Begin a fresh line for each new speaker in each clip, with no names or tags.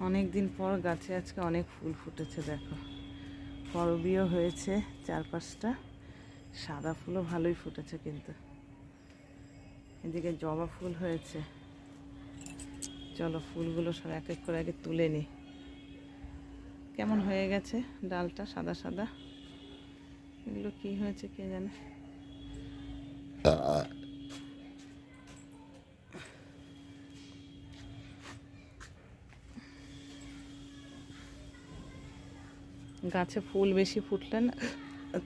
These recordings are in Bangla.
অনেক দিন পর গাছে আজকে অনেক ফুল ফুটেছে। দেখো, করবীও হয়েছে 4-5টা, সাদা ফুলও ভালোই ফুটেছে। কিন্তু এদিকে জবা ফুল হয়েছে। চলো ফুলগুলো সব এক এক করে আগে তুলে নিই। কেমন হয়ে গেছে ডালটা, সাদা সাদা। এগুলো কি হয়েছে কে জানে। গাছে ফুল বেশি ফুটলে না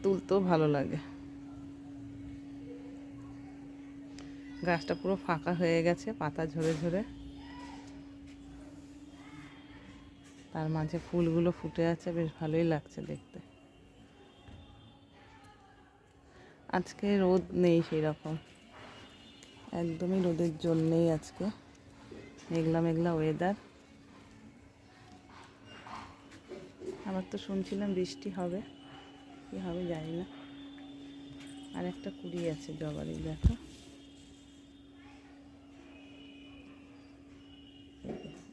তুলতেও ভালো লাগে। গাছটা পুরো ফাঁকা হয়ে গেছে, পাতা ঝরে ঝরে, তার মাঝে ফুলগুলো ফুটে আছে, বেশ ভালোই লাগছে দেখতে। আজকে রোদ নেই সেই রকম, একদমই রোদের জোর নেই আজকে। মেঘলা মেঘলা ওয়েদার। আমার তো শুনছিলাম বৃষ্টি হবে, কি হবে জানি না। আর একটা কুড়ি আছে জবারই, দেখো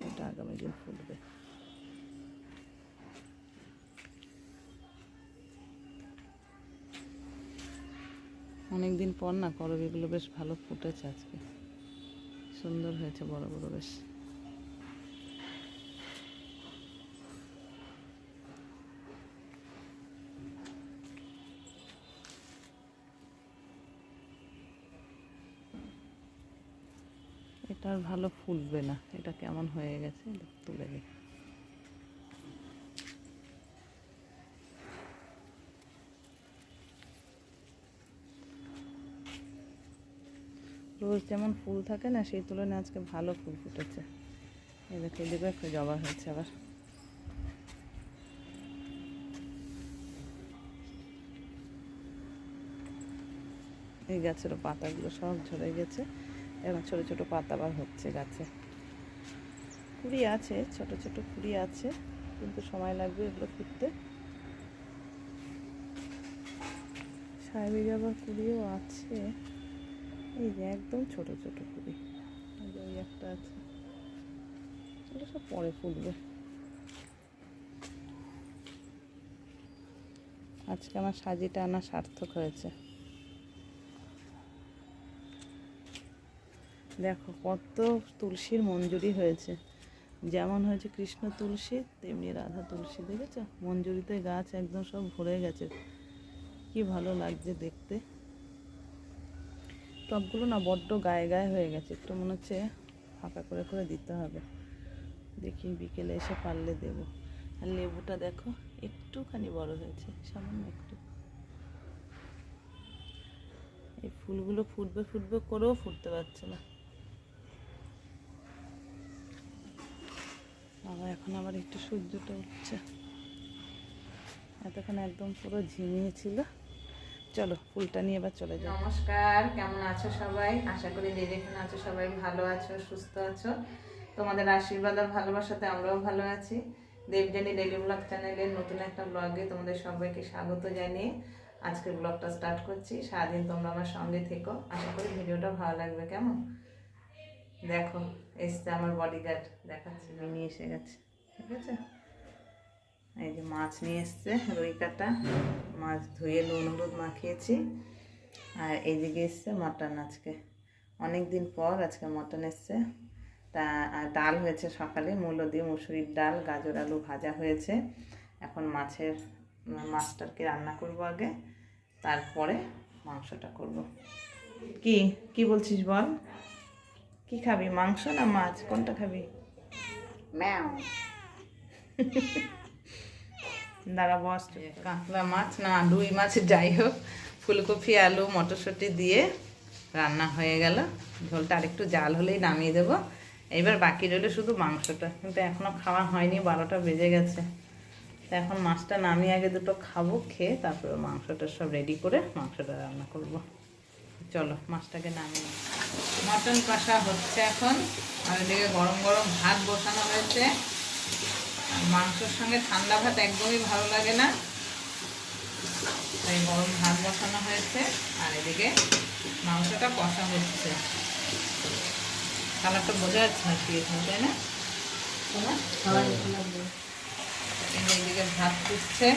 ওটা আগামী দিন ফুটবে। অনেকদিন পর না করবীগুলো বেশ ভালো ফুটেছে আজকে, সুন্দর হয়েছে, বড় বড় বেশ। এটা আর ভালো ফুটবে না, এটা কেমন হয়ে গেছে, তুলে দিই। রোজ যেমন ফুল থাকে না, সেই তুলনায় আজকে ভালো ফুল ফুটেছে। এই দেখো, এদিকে একটা জবা হয়েছে আবার। এই গাছেরও পাতাগুলো সব ঝরে গেছে, এবার ছোট ছোট পাতা আবার হচ্ছে গাছে। কুড়ি আছে, ছোট ছোট কুড়ি আছে, কিন্তু সময় লাগবে এগুলো ফুটতে। সাহেবের আবার কুড়িও আছে, এই যে একদম ছোট ছোট কুড়ি। ওই একটা আছে, ওটা সব পরে ফুটবে। আজকে আমার সাজিটা আনা সার্থক হয়েছে। দেখো কত তুলসীর মঞ্জুরি হয়েছে, যেমন হয়েছে কৃষ্ণ তুলসী তেমনি রাধা তুলসী। দেখেছো মঞ্জুরিতে গাছ একদম সব ভরে গেছে, কি ভালো লাগছে দেখতে। টবগুলো না বড্ড গায়ে গায়ে হয়ে গেছে, একটু মনে হচ্ছে ফাঁকা করে করে দিতে হবে। দেখি বিকেলে এসে পারলে দেব। আর লেবুটা দেখো একটুখানি বড় হয়েছে, সামান্য একটু। এই ফুলগুলো ফুটবে ফুটবে করেও ফুটতে পারছে না। বাবা এখন আবার একটু সূর্যটা উঠছে, এতক্ষণ একদম পুরো ঝিমিয়ে ছিল। চলো ফুলটা নিয়ে এবার চলে যাই। নমস্কার, কেমন আছো সবাই? আশা করি যে যেখানে আছো সবাই ভালো আছো, সুস্থ আছো। তোমাদের আশীর্বাদ আর ভালোবাসাতে আমরাও ভালো আছি। দেবযানী ডেইলি ব্লগ চ্যানেলের নতুন একটা ব্লগে তোমাদের সবাইকে স্বাগত জানিয়ে আজকের ব্লগটা স্টার্ট করছি। সারাদিন তোমরা আমার সঙ্গে থেকো, আশা করি ভিডিওটা ভালো লাগবে। কেমন দেখো, এসছে আমার বডিগার্ড, দেখাচ্ছি, নিয়ে এসে গেছে। ঠিক আছে, এই যে মাছ নিয়ে এসছে, রুই কাটা মাছ, ধুয়ে নুন হলুদ মাখিয়েছি। আর এইদিকে এসছে মাটন, আজকে অনেক দিন পর আজকে মাটন এসছে। তা আর ডাল হয়েছে সকালে, মূলো দিয়ে মুসুরির ডাল, গাজর আলু ভাজা হয়েছে। এখন মাছটাকে রান্না করব আগে, তারপরে মাংসটা করব। কি কি বলছিস বল, কি খাবি, মাংস না মাছ, কোনটা খাবি? ম্যাও দাঁড়া বস। কাতলা মাছ না রুই মাছ, যাই হোক, ফুলকপি আলু মটরশুঁটি দিয়ে রান্না হয়ে গেল। ঝোলটা আরেকটু জাল হলেই নামিয়ে দেবো। এইবার বাকি রইল শুধু মাংসটা, কিন্তু এখনও খাওয়া হয়নি, 12টা বেজে গেছে। তো এখন মাছটা নামিয়ে আগে দুটো খাবো, খেয়ে তারপরে মাংসটা সব রেডি করে মাংসটা রান্না করব। চলো মাছটাকে নামিয়ে, মটন কষা হচ্ছে এখন। আর এদিকে গরম গরম ভাত বসানো হয়েছে। আর মাংসের সঙ্গে ঠান্ডা ভাত একদমই ভালো লাগে না, তাই গরম ভাত বসানো হয়েছে। আর এদিকে মাংসটা কষা হচ্ছে। কালারটা বোঝা যাচ্ছে না কি, তাই না? লাগছে না?
লাগবে।
এইদিকে ভাত ফুটছে,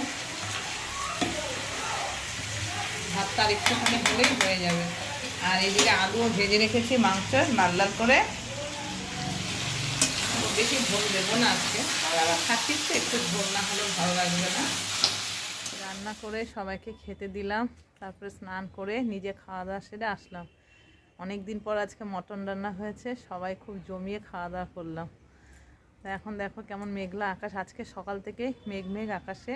ভাতটা আর একটুখানি হলেই হয়ে যাবে। আর এইদিকে আলুও ভেজে রেখেছি মাংস লাল লাল করে। বেশি ঝোল দেবো না আজকে, আর আবার খাচ্ছিস তো, একটু ঝোল না হলে ভালো লাগবে না। রান্না করে সবাইকে খেতে দিলাম, তারপরে স্নান করে নিজে খাওয়া দাওয়া সেরে আসলাম। অনেক দিন পর আজকে মটন রান্না হয়েছে, সবাই খুব জমিয়ে খাওয়া দাওয়া করলাম। তা এখন দেখো কেমন মেঘলা আকাশ, আজকে সকাল থেকে মেঘ মেঘ আকাশে,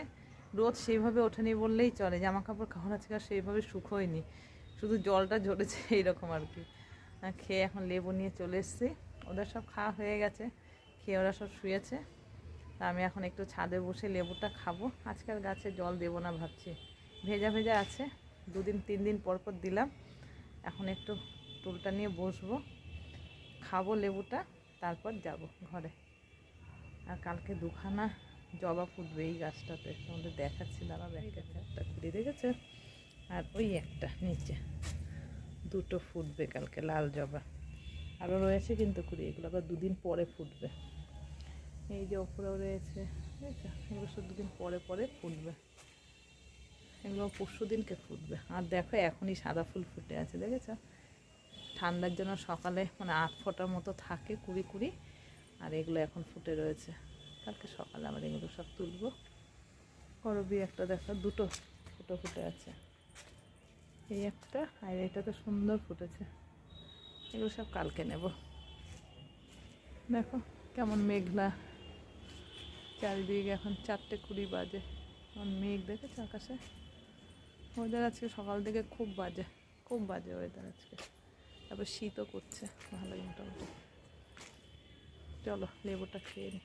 রোদ সেইভাবে ওঠেনি বললেই চলে। জামা কাপড় কাপড় আজকে আর সেইভাবে শুকোয়নি, শুধু জলটা ঝরেছে এইরকম আর কি। খেয়ে এখন লেবু নিয়ে চলে এসেছি, ওদের সব খাওয়া হয়ে গেছে, খেয়ে ওরা সব শুয়েছে। তা আমি এখন একটু ছাদে বসে লেবুটা খাবো। আজকাল গাছে জল দেবো না ভাবছি, ভেজা ভেজা আছে, 2-3 দিন পর পর দিলাম। এখন একটু টুলটা নিয়ে বসবো, খাবো লেবুটা, তারপর যাব ঘরে। আর কালকে 2খানা জবা ফুটবে এই গাছটাতে, তোমাদের দেখাচ্ছি, দাঁড়া দেখাচ্ছে, একটা কুড়ি দেখেছে, আর ওই একটা নিচে 2টো ফুটবে কালকে লাল জবা। আরও রয়েছে কিন্তু কুড়ি, এগুলো আবার 2 দিন পরে ফুটবে। এই যে ওপরেও রয়েছে, বুঝেছো, এগুলো সব 2 দিন পরে পরে ফুটবে, এগুলো পরশু দিনকে ফুটবে। আর দেখো এখনই সাদা ফুল ফুটে আছে, দেখেছো? ঠান্ডার জন্য সকালে মানে 8 ফোঁটার মতো থাকে কুড়ি কুড়ি, আর এগুলো এখন ফুটে রয়েছে। কালকে সকালে আবার এগুলো সব তুলবো। করবি একটা দেখো, 2টো ফুটো ফুটে আছে, এই একটা আর এটা তো সুন্দর ফুটেছে। এগুলো সব কালকে নেব। দেখো কেমন মেঘলা চারিদিকে, এখন 4:20 বাজে, এখন মেঘ দেখেছো আকাশে। ওয়েদার আজকে সকাল থেকে খুব বাজে, খুব বাজে ওয়েদার আজকে। তারপর শীতও করছে ভালোই মোটামুটি। চলো লেবুটা খেয়ে নিই।